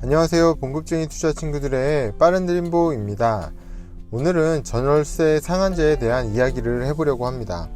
안녕하세요. 봉급쟁이 투자 친구들의 빠른 드림보입니다. 오늘은 전월세 상한제에 대한 이야기를 해보려고 합니다.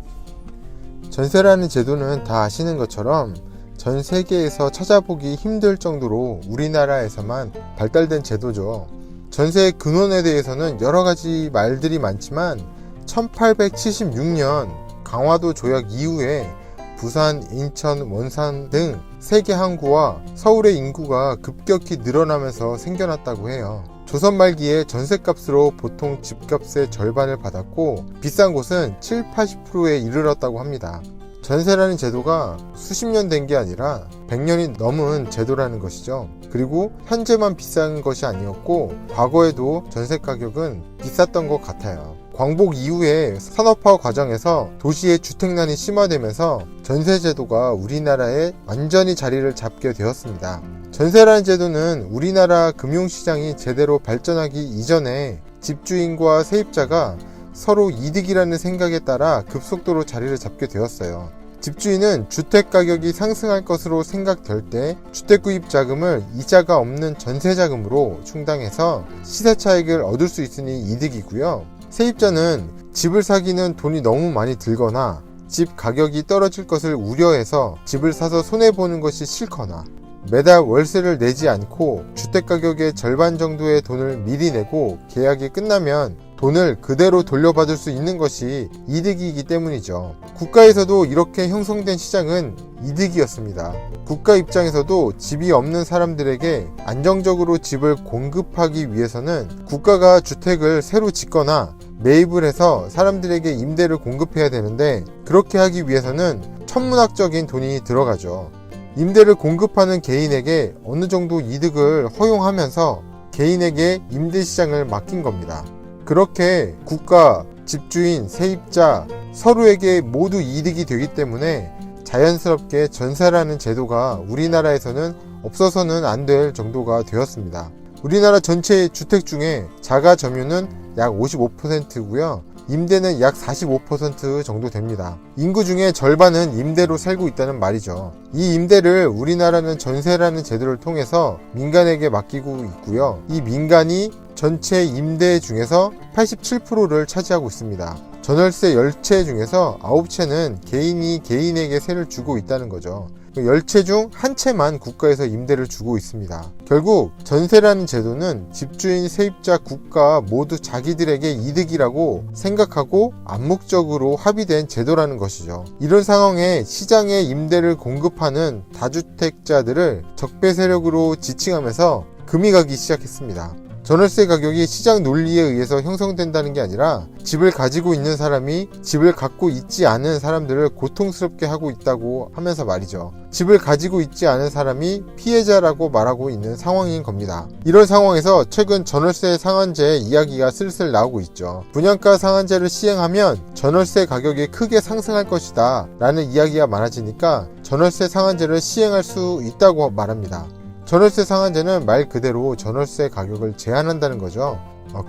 전세라는 제도는 다 아시는 것처럼 전 세계에서 찾아보기 힘들 정도로 우리나라에서만 발달된 제도죠. 전세의 근원에 대해서는 여러가지 말들이 많지만 1876년 강화도 조약 이후에 부산, 인천, 원산 등 세계 항구와 서울의 인구가 급격히 늘어나면서 생겨났다고 해요. 조선 말기에 전셋값으로 보통 집값의 절반을 받았고 비싼 곳은 70~80%에 이르렀다고 합니다. 전세라는 제도가 수십 년 된 게 아니라 100년이 넘은 제도라는 것이죠. 그리고 현재만 비싼 것이 아니었고 과거에도 전세 가격은 비쌌던 것 같아요. 광복 이후에 산업화 과정에서 도시의 주택난이 심화되면서 전세제도가 우리나라에 완전히 자리를 잡게 되었습니다. 전세라는 제도는 우리나라 금융시장이 제대로 발전하기 이전에 집주인과 세입자가 서로 이득이라는 생각에 따라 급속도로 자리를 잡게 되었어요. 집주인은 주택가격이 상승할 것으로 생각될 때 주택구입 자금을 이자가 없는 전세자금으로 충당해서 시세차익을 얻을 수 있으니 이득이고요. 세입자는 집을 사기는 돈이 너무 많이 들거나 집 가격이 떨어질 것을 우려해서 집을 사서 손해보는 것이 싫거나 매달 월세를 내지 않고 주택가격의 절반 정도의 돈을 미리 내고 계약이 끝나면 돈을 그대로 돌려받을 수 있는 것이 이득이기 때문이죠. 국가에서도 이렇게 형성된 시장은 이득이었습니다. 국가 입장에서도 집이 없는 사람들에게 안정적으로 집을 공급하기 위해서는 국가가 주택을 새로 짓거나 매입을 해서 사람들에게 임대를 공급해야 되는데 그렇게 하기 위해서는 천문학적인 돈이 들어가죠. 임대를 공급하는 개인에게 어느 정도 이득을 허용하면서 개인에게 임대 시장을 맡긴 겁니다. 그렇게 국가, 집주인, 세입자 서로에게 모두 이득이 되기 때문에 자연스럽게 전세라는 제도가 우리나라에서는 없어서는 안 될 정도가 되었습니다. 우리나라 전체 주택 중에 자가 점유는 약 55%고요. 임대는 약 45% 정도 됩니다. 인구 중에 절반은 임대로 살고 있다는 말이죠. 이 임대를 우리나라는 전세라는 제도를 통해서 민간에게 맡기고 있고요. 이 민간이 전체 임대 중에서 87%를 차지하고 있습니다. 전월세 10채 중에서 9채는 개인이 개인에게 세를 주고 있다는 거죠. 10채 중 1채만 국가에서 임대를 주고 있습니다. 결국 전세라는 제도는 집주인, 세입자, 국가 모두 자기들에게 이득이라고 생각하고 암묵적으로 합의된 제도라는 것이죠. 이런 상황에 시장에 임대를 공급하는 다주택자들을 적폐 세력으로 지칭하면서 금이 가기 시작했습니다. 전월세 가격이 시장 논리에 의해서 형성된다는 게 아니라 집을 가지고 있는 사람이 집을 갖고 있지 않은 사람들을 고통스럽게 하고 있다고 하면서 말이죠. 집을 가지고 있지 않은 사람이 피해자라고 말하고 있는 상황인 겁니다. 이런 상황에서 최근 전월세 상한제 이야기가 슬슬 나오고 있죠. 분양가 상한제를 시행하면 전월세 가격이 크게 상승할 것이다 라는 이야기가 많아지니까 전월세 상한제를 시행할 수 있다고 말합니다. 전월세 상한제는 말 그대로 전월세 가격을 제한한다는 거죠.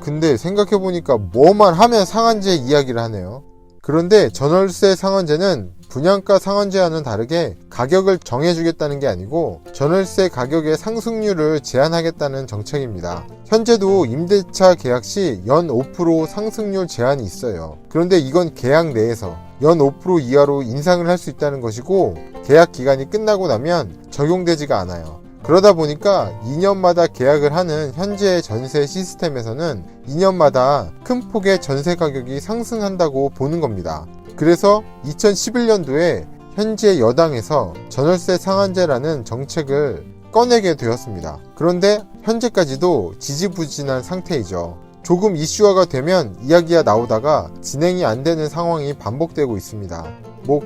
근데 생각해보니까 뭐만 하면 상한제 이야기를 하네요. 그런데 전월세 상한제는 분양가 상한제와는 다르게 가격을 정해주겠다는 게 아니고 전월세 가격의 상승률을 제한하겠다는 정책입니다. 현재도 임대차 계약 시 연 5% 상승률 제한이 있어요. 그런데 이건 계약 내에서 연 5% 이하로 인상을 할 수 있다는 것이고 계약 기간이 끝나고 나면 적용되지가 않아요. 그러다 보니까 2년마다 계약을 하는 현재의 전세 시스템에서는 2년마다 큰 폭의 전세 가격이 상승한다고 보는 겁니다. 그래서 2011년도에 현재 여당에서 전월세 상한제라는 정책을 꺼내게 되었습니다. 그런데 현재까지도 지지부진한 상태이죠. 조금 이슈화가 되면 이야기가 나오다가 진행이 안 되는 상황이 반복되고 있습니다.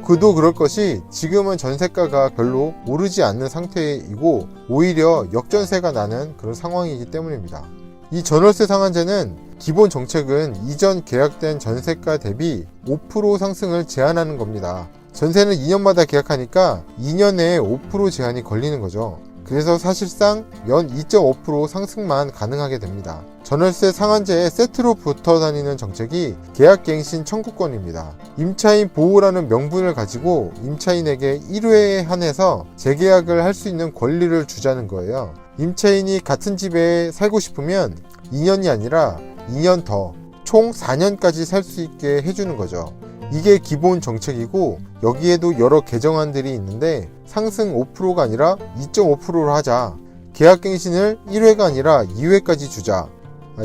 그도 그럴 것이 지금은 전세가가 별로 오르지 않는 상태이고 오히려 역전세가 나는 그런 상황이기 때문입니다. 이 전월세 상한제는 기본 정책은 이전 계약된 전세가 대비 5% 상승을 제한하는 겁니다. 전세는 2년마다 계약하니까 2년 내에 5% 제한이 걸리는 거죠. 그래서 사실상 연 2.5% 상승만 가능하게 됩니다. 전월세 상한제에 세트로 붙어 다니는 정책이 계약갱신 청구권입니다. 임차인 보호라는 명분을 가지고 임차인에게 1회에 한해서 재계약을 할 수 있는 권리를 주자는 거예요. 임차인이 같은 집에 살고 싶으면 2년이 아니라 2년 더, 총 4년까지 살 수 있게 해주는 거죠. 이게 기본 정책이고 여기에도 여러 개정안들이 있는데 상승 5%가 아니라 2.5%로 하자. 계약갱신을 1회가 아니라 2회까지 주자.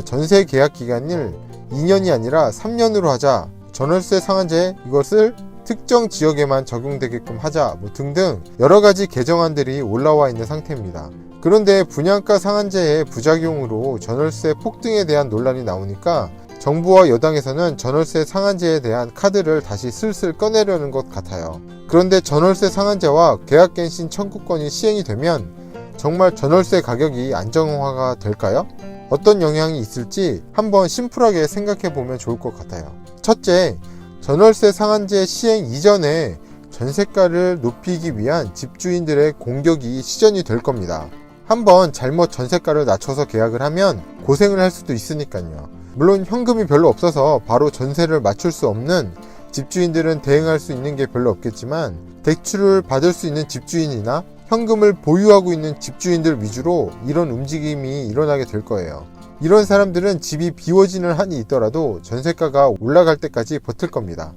전세 계약 기간을 2년이 아니라 3년으로 하자. 전월세 상한제 이것을 특정 지역에만 적용되게끔 하자 등등 여러가지 개정안들이 올라와 있는 상태입니다. 그런데 분양가 상한제의 부작용으로 전월세 폭등에 대한 논란이 나오니까 정부와 여당에서는 전월세 상한제에 대한 카드를 다시 슬슬 꺼내려는 것 같아요. 그런데 전월세 상한제와 계약갱신 청구권이 시행이 되면 정말 전월세 가격이 안정화가 될까요? 어떤 영향이 있을지 한번 심플하게 생각해 보면 좋을 것 같아요. 첫째, 전월세 상한제 시행 이전에 전세가를 높이기 위한 집주인들의 공격이 시전이 될 겁니다. 한번 잘못 전세가를 낮춰서 계약을 하면 고생을 할 수도 있으니까요. 물론 현금이 별로 없어서 바로 전세를 맞출 수 없는 집주인들은 대응할 수 있는 게 별로 없겠지만 대출을 받을 수 있는 집주인이나 현금을 보유하고 있는 집주인들 위주로 이런 움직임이 일어나게 될 거예요. 이런 사람들은 집이 비워지는 한이 있더라도 전세가가 올라갈 때까지 버틸 겁니다.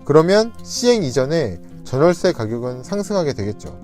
그러면 시행 이전에 전월세 가격은 상승하게 되겠죠.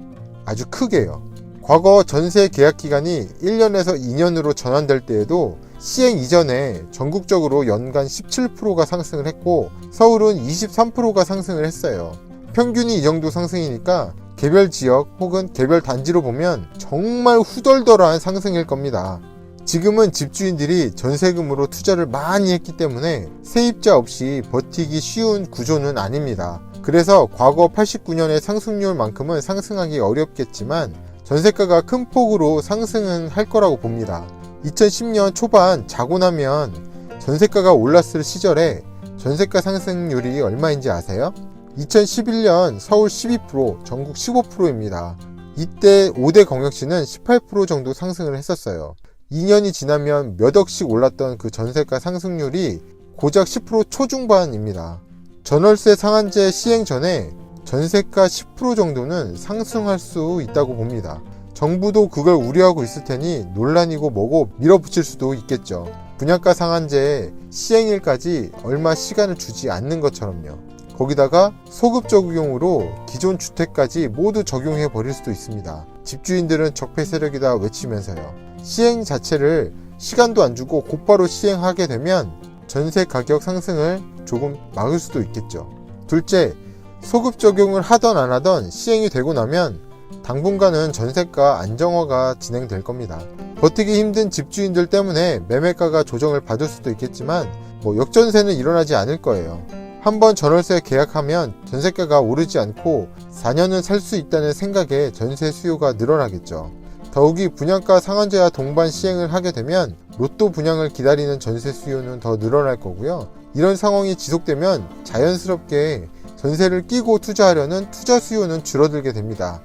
아주 크게요. 과거 전세 계약 기간이 1년에서 2년으로 전환될 때에도 시행 이전에 전국적으로 연간 17%가 상승을 했고 서울은 23%가 상승을 했어요. 평균이 이 정도 상승이니까 개별 지역 혹은 개별 단지로 보면 정말 후덜덜한 상승일 겁니다. 지금은 집주인들이 전세금으로 투자를 많이 했기 때문에 세입자 없이 버티기 쉬운 구조는 아닙니다. 그래서 과거 89년의 상승률만큼은 상승하기 어렵겠지만 전세가가 큰 폭으로 상승은 할 거라고 봅니다. 2010년 초반 자고 나면 전세가가 올랐을 시절에 전세가 상승률이 얼마인지 아세요? 2011년 서울 12%, 전국 15%입니다. 이때 5대 광역시는 18% 정도 상승을 했었어요. 2년이 지나면 몇 억씩 올랐던 그 전세가 상승률이 고작 10% 초중반입니다. 전월세 상한제 시행 전에 전세가 10% 정도는 상승할 수 있다고 봅니다. 정부도 그걸 우려하고 있을 테니 논란이고 뭐고 밀어붙일 수도 있겠죠. 분양가 상한제 시행일까지 얼마 시간을 주지 않는 것처럼요. 거기다가 소급 적용으로 기존 주택까지 모두 적용해 버릴 수도 있습니다. 집주인들은 적폐 세력이다 외치면서요. 시행 자체를 시간도 안 주고 곧바로 시행하게 되면 전세 가격 상승을 조금 막을 수도 있겠죠. 둘째, 소급 적용을 하던 안 하던 시행이 되고 나면 당분간은 전세가 안정화가 진행될 겁니다. 버티기 힘든 집주인들 때문에 매매가가 조정을 받을 수도 있겠지만 역전세는 일어나지 않을 거예요. 한번 전월세 계약하면 전세가가 오르지 않고 4년은 살 수 있다는 생각에 전세 수요가 늘어나겠죠. 더욱이 분양가 상한제와 동반 시행을 하게 되면 로또 분양을 기다리는 전세 수요는 더 늘어날 거고요. 이런 상황이 지속되면 자연스럽게 전세를 끼고 투자하려는 투자 수요는 줄어들게 됩니다.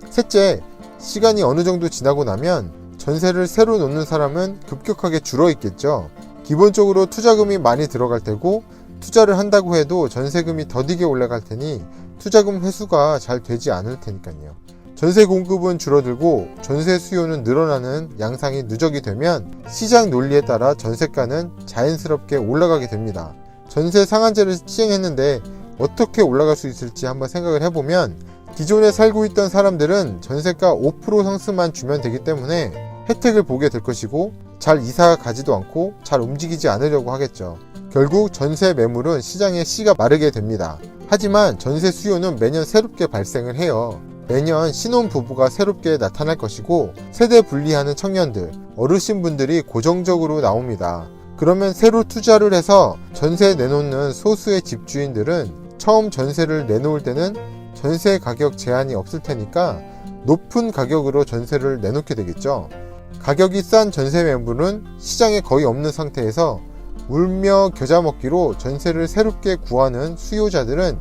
셋째, 시간이 어느 정도 지나고 나면 전세를 새로 놓는 사람은 급격하게 줄어 있겠죠. 기본적으로 투자금이 많이 들어갈 테고 투자를 한다고 해도 전세금이 더디게 올라갈 테니 투자금 회수가 잘 되지 않을 테니까요. 전세 공급은 줄어들고 전세 수요는 늘어나는 양상이 누적이 되면 시장 논리에 따라 전세가는 자연스럽게 올라가게 됩니다. 전세 상한제를 시행했는데 어떻게 올라갈 수 있을지 한번 생각을 해보면 기존에 살고 있던 사람들은 전세가 5% 상승만 주면 되기 때문에 혜택을 보게 될 것이고 잘 이사 가지도 않고 잘 움직이지 않으려고 하겠죠. 결국 전세 매물은 시장의 씨가 마르게 됩니다. 하지만 전세 수요는 매년 새롭게 발생을 해요. 매년 신혼부부가 새롭게 나타날 것이고 세대 분리하는 청년들, 어르신분들이 고정적으로 나옵니다. 그러면 새로 투자를 해서 전세 내놓는 소수의 집주인들은 처음 전세를 내놓을 때는 전세 가격 제한이 없을 테니까 높은 가격으로 전세를 내놓게 되겠죠. 가격이 싼 전세 매물은 시장에 거의 없는 상태에서 울며 겨자 먹기로 전세를 새롭게 구하는 수요자들은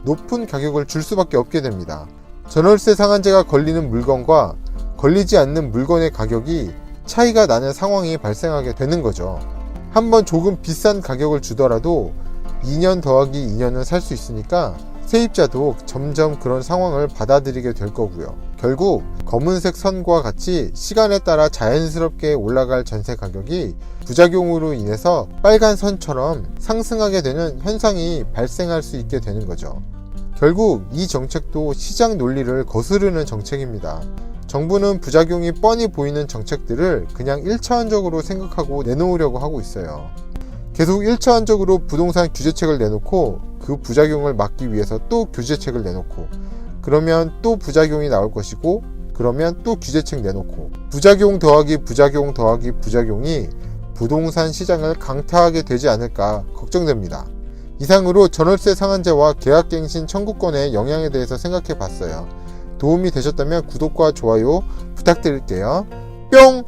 높은 가격을 줄 수밖에 없게 됩니다. 전월세 상한제가 걸리는 물건과 걸리지 않는 물건의 가격이 차이가 나는 상황이 발생하게 되는 거죠. 한번 조금 비싼 가격을 주더라도 2년 더하기 2년은 살 수 있으니까 세입자도 점점 그런 상황을 받아들이게 될 거고요. 결국 검은색 선과 같이 시간에 따라 자연스럽게 올라갈 전세 가격이 부작용으로 인해서 빨간 선처럼 상승하게 되는 현상이 발생할 수 있게 되는 거죠. 결국 이 정책도 시장 논리를 거스르는 정책입니다. 정부는 부작용이 뻔히 보이는 정책들을 그냥 1차원적으로 생각하고 내놓으려고 하고 있어요. 계속 1차원적으로 부동산 규제책을 내놓고 그 부작용을 막기 위해서 또 규제책을 내놓고 그러면 또 부작용이 나올 것이고 그러면 또 규제책 내놓고 부작용 더하기 부작용 더하기 부작용이 부동산 시장을 강타하게 되지 않을까 걱정됩니다. 이상으로 전월세 상한제와 계약갱신 청구권의 영향에 대해서 생각해 봤어요. 도움이 되셨다면 구독과 좋아요 부탁드릴게요. 뿅!